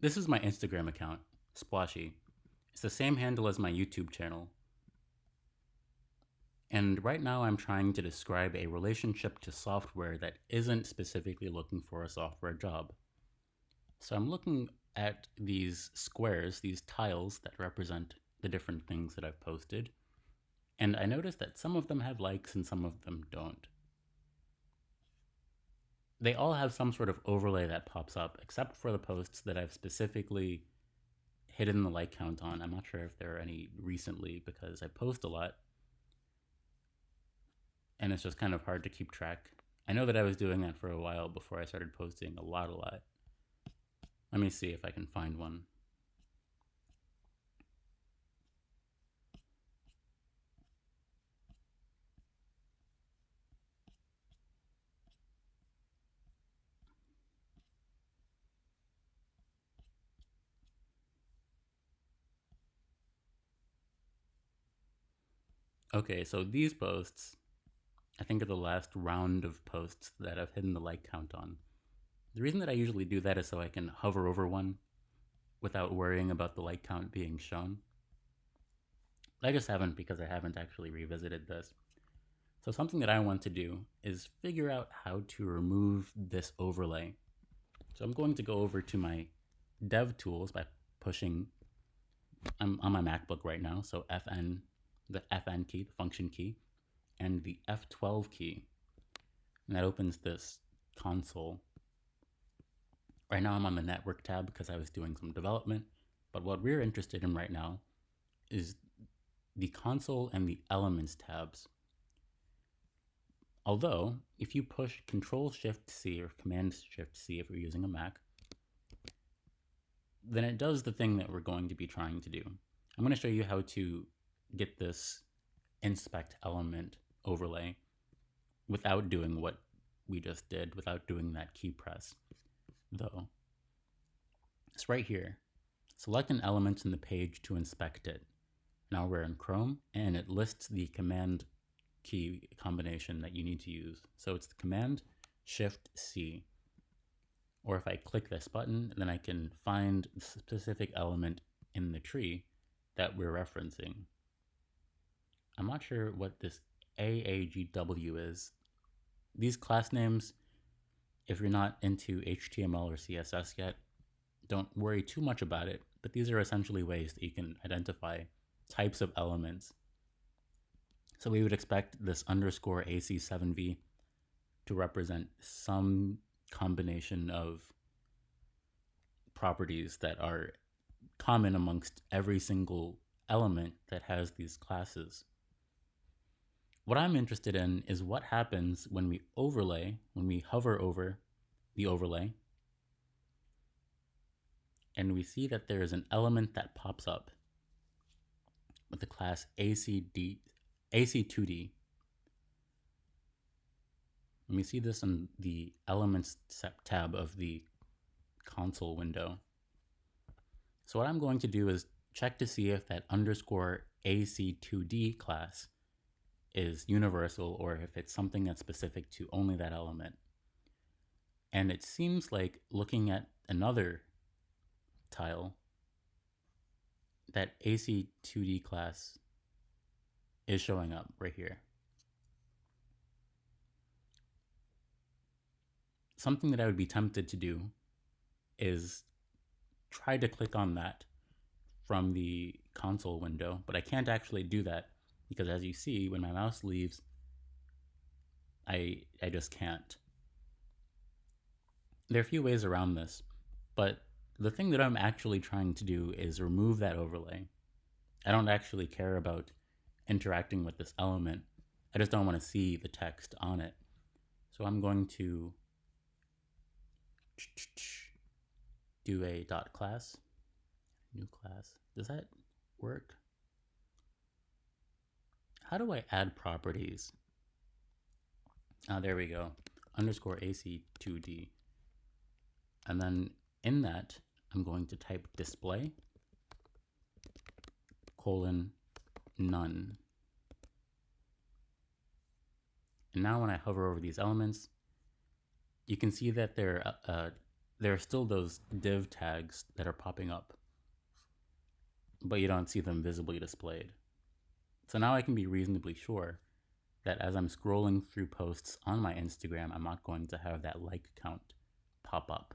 This is my Instagram account, Splashy. It's the same handle as my YouTube channel. And right now I'm trying to describe a relationship to software that isn't specifically looking for a software job. So I'm looking at these squares, these tiles that represent the different things that I've posted, and I noticed that some of them have likes and some of them don't. They all have some sort of overlay that pops up, except for the posts that I've specifically hidden the like count on. I'm not sure if there are any recently because I post a lot, and it's just kind of hard to keep track. I know that I was doing that for a while before I started posting a lot. Let me see if I can find one. Okay, so these posts, I think, are the last round of posts that I've hidden the like count on. The reason that I usually do that is so I can hover over one without worrying about the like count being shown. I just haven't because I haven't actually revisited this. So something that I want to do is figure out how to remove this overlay. So I'm going to go over to my dev tools by pushing, I'm on my MacBook right now, so FN, the FN key, the function key, and the F12 key. And that opens this console. Right now I'm on the network tab because I was doing some development, but what we're interested in right now is the console and the elements tabs. Although, if you push Control-Shift-C or Command-Shift-C if you're using a Mac, then it does the thing that we're going to be trying to do. I'm going to show you how to get this inspect element overlay without doing what we just did, without doing that key press, though. It's right here. Select an element in the page to inspect it. Now we're in Chrome, and it lists the command key combination that you need to use. So it's the Command Shift C. Or if I click this button, then I can find the specific element in the tree that we're referencing. I'm not sure what this AAGW is. These class names, if you're not into HTML or CSS yet, don't worry too much about it, but these are essentially ways that you can identify types of elements. So we would expect this underscore AC7V to represent some combination of properties that are common amongst every single element that has these classes. What I'm interested in is what happens when we overlay, when we hover over the overlay, and we see that there is an element that pops up with the class AC2D. And we see this in the Elements tab of the console window. So what I'm going to do is check to see if that underscore AC2D class is universal or if it's something that's specific to only that element. And it seems like looking at another tile, that AC2D class is showing up right here. Something that I would be tempted to do is try to click on that from the console window, but I can't actually do that because as you see, when my mouse leaves, I just can't. There are a few ways around this, but the thing that I'm actually trying to do is remove that overlay. I don't actually care about interacting with this element. I just don't want to see the text on it. So I'm going to do a dot class, new class. Does that work? How do I add properties? There we go. Underscore AC2D. And then in that, I'm going to type display colon none. And now when I hover over these elements, you can see that they're there are still those div tags that are popping up, but you don't see them visibly displayed. So now I can be reasonably sure that as I'm scrolling through posts on my Instagram, I'm not going to have that like count pop up.